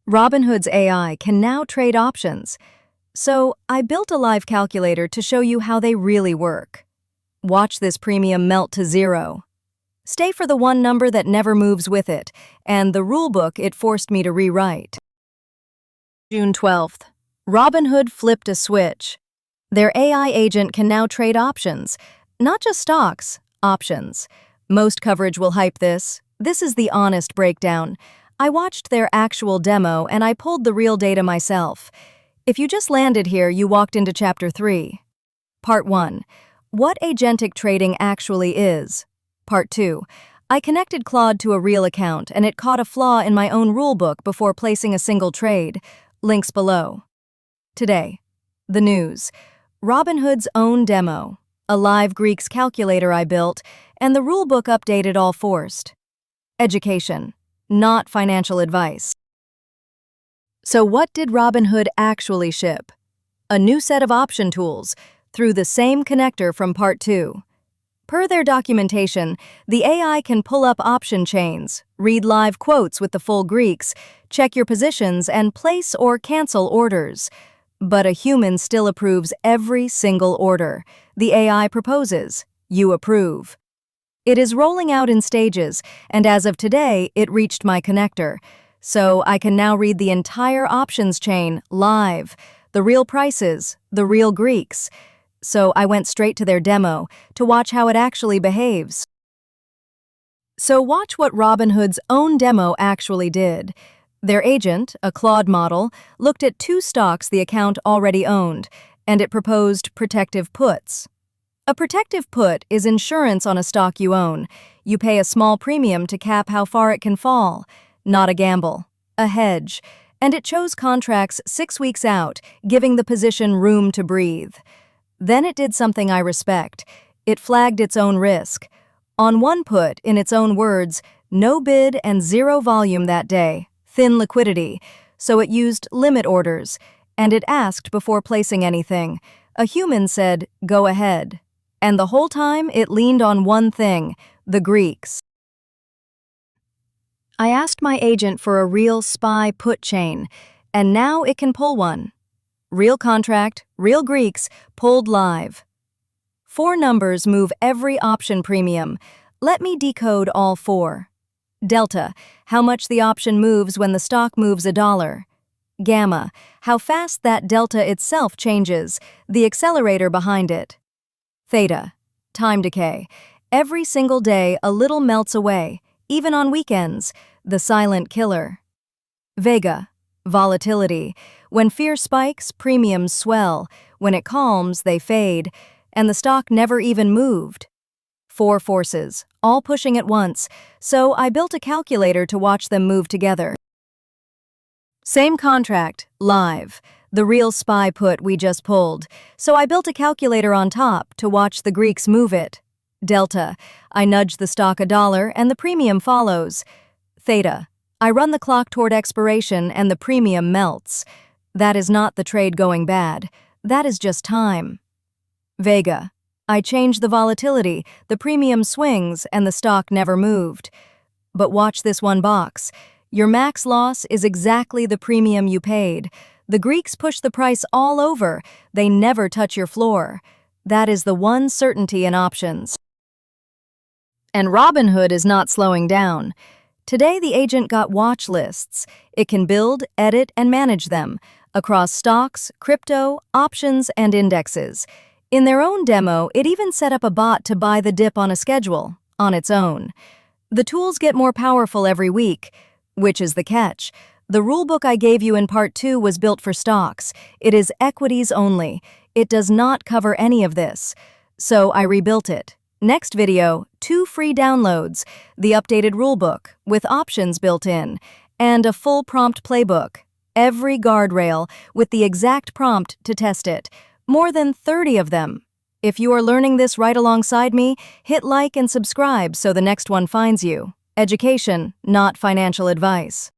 Robinhood's AI can now trade options. So I built a live calculator to show you how they really work. Watch this premium melt to zero. Stay for the one number that never moves with it, and the rulebook it forced me to rewrite. June 12th. Robinhood flipped a switch. Their AI agent can now trade options. Not just stocks, options. Most coverage will hype this. This is the honest breakdown. I watched their actual demo and I pulled the real data myself. If you just landed here, you walked into Chapter 3. Part 1. What agentic trading actually is. Part 2. I connected Claude to a real account and it caught a flaw in my own rulebook before placing a single trade. Links below. Today. The news. Robinhood's own demo. A live Greeks calculator I built, and the rulebook updated all forced. Education. Not financial advice. So what did Robinhood actually ship? A new set of option tools through the same connector from Part 2. Per their documentation, the AI can pull up option chains, read live quotes with the full Greeks, check your positions, and place or cancel orders. But a human still approves every single order. The AI proposes. You approve. It is rolling out in stages, and as of today, it reached my connector. So I can now read the entire options chain live, the real prices, the real Greeks. So I went straight to their demo to watch how it actually behaves. So watch what Robinhood's own demo actually did. Their agent, a Claude model, looked at two stocks the account already owned, and it proposed protective puts. A protective put is insurance on a stock you own. You pay a small premium to cap how far it can fall. Not a gamble, a hedge. And it chose contracts 6 weeks out, giving the position room to breathe. Then it did something I respect. It flagged its own risk. On one put, in its own words, no bid and zero volume that day, thin liquidity. So it used limit orders, and it asked before placing anything. A human said, go ahead. And the whole time it leaned on one thing, the Greeks. I asked my agent for a real SPY put chain, and now it can pull one. Real contract, real Greeks, pulled live. 4 numbers move every option premium. Let me decode all 4. Delta, how much the option moves when the stock moves $1. Gamma, how fast that delta itself changes, the accelerator behind it. Theta, time decay. Every single day a little melts away, even on weekends, the silent killer. Vega, volatility. When fear spikes, premiums swell. When it calms, they fade, and the stock never even moved. 4 forces, all pushing at once, so I built a calculator to watch them move together. Same contract, live. The real SPY put we just pulled, so I built a calculator on top to watch the Greeks move it. Delta, I nudge the stock $1 and the premium follows. Theta, I run the clock toward expiration and the premium melts. That is not the trade going bad. That is just time. Vega, I change the volatility, the premium swings, and the stock never moved. But watch this one box. Your max loss is exactly the premium you paid. The Greeks push the price all over. They never touch your floor. That is the one certainty in options. And Robinhood is not slowing down. Today the agent got watch lists. It can build, edit, and manage them across stocks, crypto, options, and indexes. In their own demo, it even set up a bot to buy the dip on a schedule, on its own. The tools get more powerful every week, which is the catch. The rulebook I gave you in Part 2 was built for stocks. It is equities only. It does not cover any of this. So I rebuilt it. Next video, 2 free downloads, the updated rulebook with options built in, and a full prompt playbook. Every guardrail with the exact prompt to test it. More than 30 of them. If you are learning this right alongside me, hit like and subscribe so the next one finds you. Education, not financial advice.